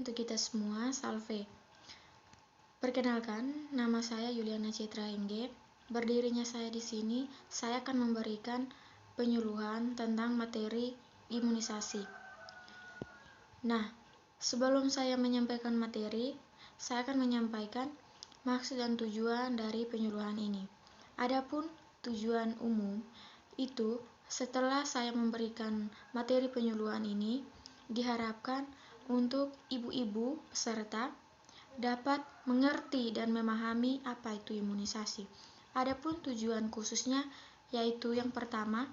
untuk kita semua, salve. Perkenalkan, nama saya Yuliana Citra Engge. Berdirinya saya di sini, saya akan memberikan penyuluhan tentang materi imunisasi. Nah, sebelum saya menyampaikan materi, saya akan menyampaikan maksud dan tujuan dari penyuluhan ini. Adapun tujuan umum itu, setelah saya memberikan materi penyuluhan ini, diharapkan untuk ibu-ibu peserta dapat mengerti dan memahami apa itu imunisasi. Adapun tujuan khususnya yaitu yang pertama,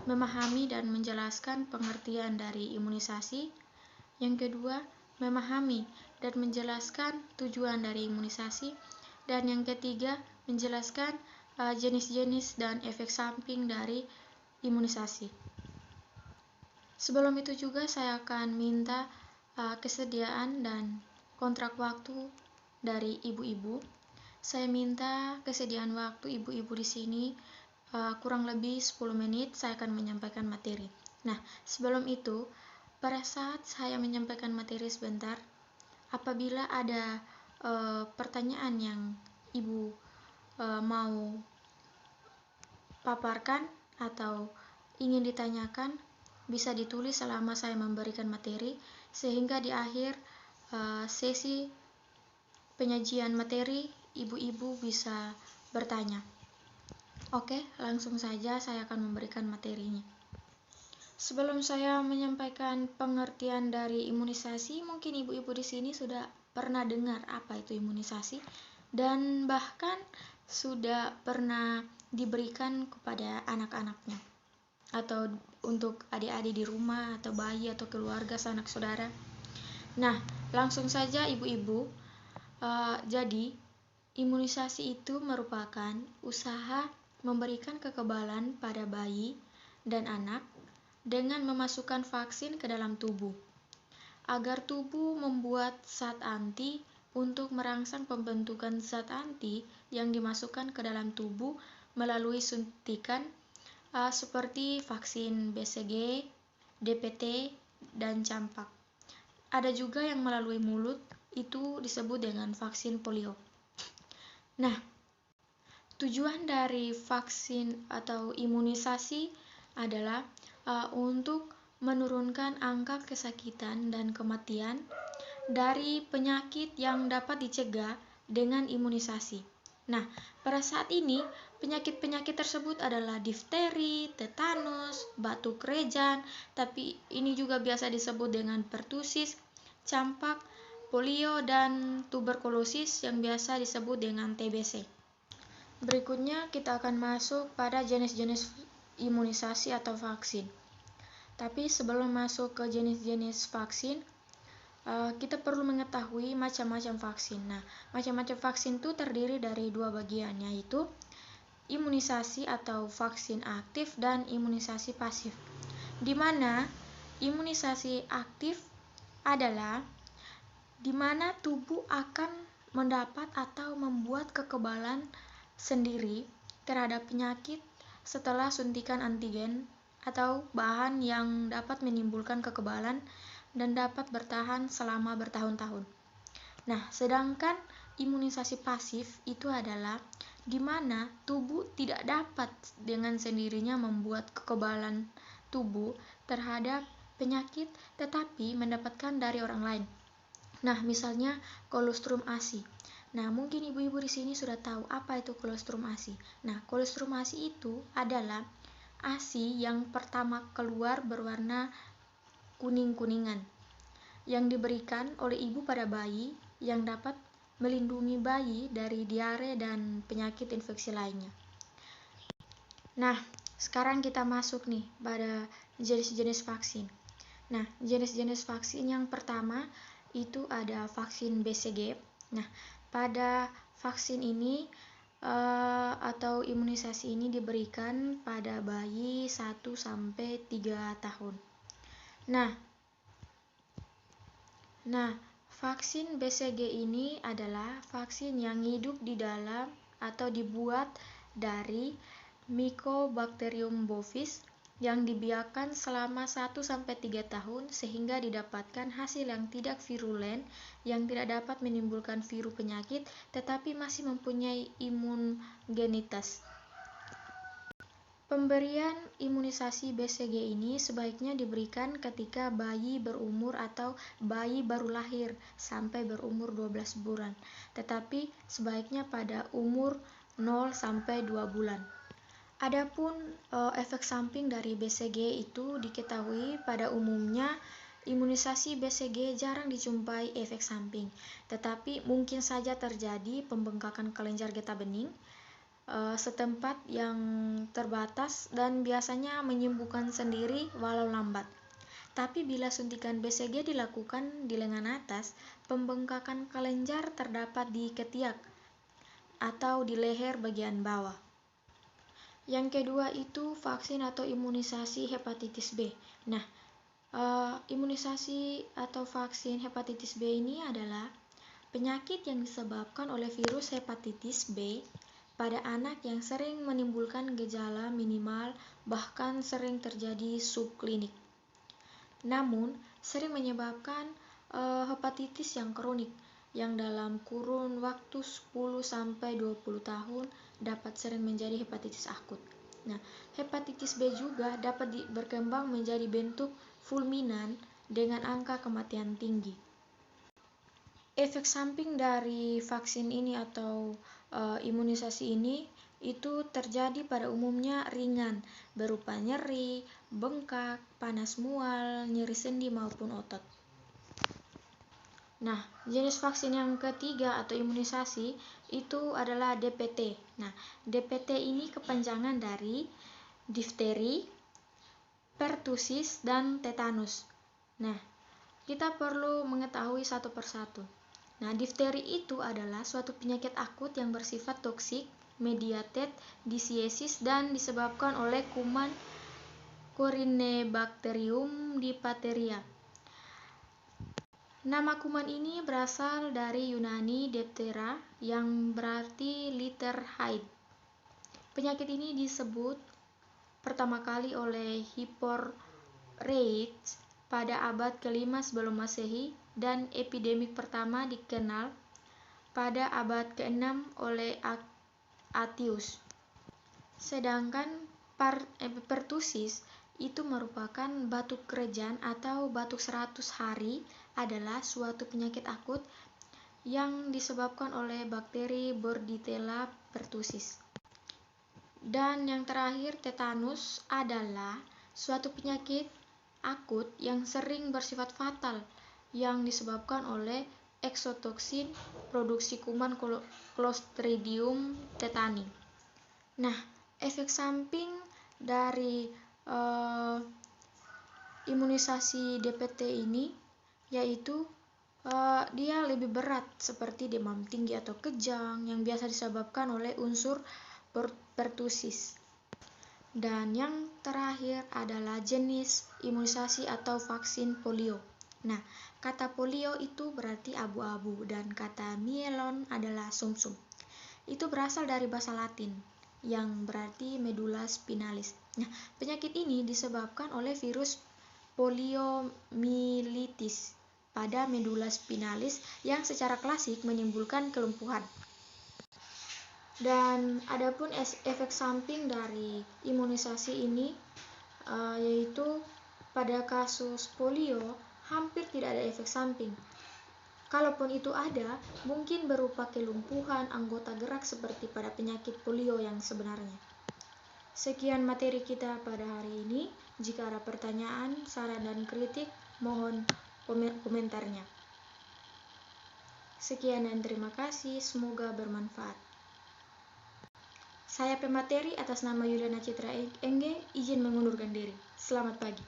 memahami dan menjelaskan pengertian dari imunisasi. Yang kedua, memahami dan menjelaskan tujuan dari imunisasi. Dan yang ketiga, menjelaskan jenis-jenis dan efek samping dari imunisasi. Sebelum itu juga saya akan minta kesediaan dan kontrak waktu dari ibu-ibu. Saya minta kesediaan waktu ibu-ibu di sini kurang lebih 10 menit saya akan menyampaikan materi. Nah, sebelum itu, pada saat saya menyampaikan materi sebentar, apabila ada pertanyaan yang ibu mau paparkan atau ingin ditanyakan, bisa ditulis selama saya memberikan materi, sehingga di akhir sesi penyajian materi ibu-ibu bisa bertanya. Oke, langsung saja saya akan memberikan materinya. Sebelum saya menyampaikan pengertian dari imunisasi, mungkin ibu-ibu di sini sudah pernah dengar apa itu imunisasi dan bahkan sudah pernah diberikan kepada anak-anaknya atau untuk adik-adik di rumah atau bayi atau keluarga sanak saudara. Nah, langsung saja ibu-ibu. Jadi, imunisasi itu merupakan usaha memberikan kekebalan pada bayi dan anak dengan memasukkan vaksin ke dalam tubuh, agar tubuh membuat zat anti untuk merangsang pembentukan zat anti yang dimasukkan ke dalam tubuh melalui suntikan seperti vaksin BCG, DPT, dan campak. Ada juga yang melalui mulut, itu disebut dengan vaksin polio. Nah, tujuan dari vaksin atau imunisasi adalah untuk menurunkan angka kesakitan dan kematian dari penyakit yang dapat dicegah dengan imunisasi. Nah, pada saat ini penyakit-penyakit tersebut adalah difteri, tetanus, batuk rejan, tapi ini juga biasa disebut dengan pertusis, campak, polio, dan tuberkulosis yang biasa disebut dengan TBC. Berikutnya kita akan masuk pada jenis-jenis imunisasi atau vaksin. Tapi sebelum masuk ke jenis-jenis vaksin, kita perlu mengetahui macam-macam vaksin. Nah, macam-macam vaksin itu terdiri dari dua bagian, yaitu imunisasi atau vaksin aktif dan imunisasi pasif. Di mana imunisasi aktif adalah di mana tubuh akan mendapat atau membuat kekebalan sendiri terhadap penyakit setelah suntikan antigen atau bahan yang dapat menimbulkan kekebalan dan dapat bertahan selama bertahun-tahun. Nah, sedangkan imunisasi pasif itu adalah di mana tubuh tidak dapat dengan sendirinya membuat kekebalan tubuh terhadap penyakit tetapi mendapatkan dari orang lain. Nah, misalnya Colostrum ASI. Nah, mungkin ibu-ibu di sini sudah tahu apa itu Colostrum ASI. Nah, Colostrum ASI itu adalah ASI yang pertama keluar berwarna kuning-kuningan yang diberikan oleh ibu pada bayi yang dapat melindungi bayi dari diare dan penyakit infeksi lainnya. Nah, sekarang kita masuk nih pada jenis-jenis vaksin. Nah, jenis-jenis vaksin yang pertama itu ada vaksin BCG. Nah, pada vaksin ini atau imunisasi ini diberikan pada bayi 1-3 tahun. Nah, vaksin BCG ini adalah vaksin yang hidup di dalam atau dibuat dari Mycobacterium bovis yang dibiarkan selama 1-3 tahun sehingga didapatkan hasil yang tidak virulen, yang tidak dapat menimbulkan virus penyakit tetapi masih mempunyai imunogenitas. Pemberian imunisasi BCG ini sebaiknya diberikan ketika bayi berumur atau bayi baru lahir sampai berumur 12 bulan, tetapi sebaiknya pada umur 0-2 bulan. Adapun efek samping dari BCG itu diketahui pada umumnya imunisasi BCG jarang dijumpai efek samping, tetapi mungkin saja terjadi pembengkakan kelenjar getah bening setempat yang terbatas dan biasanya menyembuhkan sendiri walau lambat. Tapi bila suntikan BCG dilakukan di lengan atas, pembengkakan kelenjar terdapat di ketiak atau di leher bagian bawah. Yang kedua itu vaksin atau imunisasi hepatitis B. Nah, imunisasi atau vaksin hepatitis B ini adalah penyakit yang disebabkan oleh virus hepatitis B pada anak yang sering menimbulkan gejala minimal bahkan sering terjadi subklinik. Namun, sering menyebabkan hepatitis yang kronik yang dalam kurun waktu 10-20 tahun dapat sering menjadi hepatitis akut. Nah, hepatitis B juga dapat berkembang menjadi bentuk fulminan dengan angka kematian tinggi. Efek samping dari vaksin ini atau imunisasi ini itu terjadi pada umumnya ringan, berupa nyeri, bengkak, panas mual, nyeri sendi maupun otot. Nah, jenis vaksin yang ketiga atau imunisasi itu adalah DPT. Nah, DPT ini kepanjangan dari difteri, pertusis, dan tetanus. Nah, kita perlu mengetahui satu persatu. Nah, difteri itu adalah suatu penyakit akut yang bersifat toksik, mediated diseases dan disebabkan oleh kuman Corynebacterium diphtheria. Nama kuman ini berasal dari Yunani Diptera yang berarti liter haid. Penyakit ini disebut pertama kali oleh Hippocrates pada abad ke-5 sebelum Masehi dan epidemik pertama dikenal pada abad ke-6 oleh Aetius. Sedangkan pertusis itu merupakan batuk kerejaan atau batuk 100 hari adalah suatu penyakit akut yang disebabkan oleh bakteri Bordetella pertussis. Dan yang terakhir, tetanus adalah suatu penyakit akut yang sering bersifat fatal yang disebabkan oleh eksotoksin produksi kuman Clostridium tetani. Nah, efek samping dari imunisasi DPT ini yaitu dia lebih berat seperti demam tinggi atau kejang yang biasa disebabkan oleh unsur pertusis. Dan yang terakhir adalah jenis imunisasi atau vaksin polio. Nah, kata polio itu berarti abu-abu dan kata myelon adalah sumsum. Itu berasal dari bahasa Latin yang berarti medula spinalis. Nah, penyakit ini disebabkan oleh virus poliomyelitis pada medula spinalis yang secara klasik menimbulkan kelumpuhan. Dan adapun efek samping dari imunisasi ini yaitu pada kasus polio hampir tidak ada efek samping. Kalaupun itu ada, mungkin berupa kelumpuhan anggota gerak seperti pada penyakit polio yang sebenarnya. Sekian materi kita pada hari ini. Jika ada pertanyaan, saran, dan kritik, mohon komentarnya. Sekian dan terima kasih, semoga bermanfaat. Saya pemateri atas nama Yuliana Citra Engge, izin mengundurkan diri. Selamat pagi.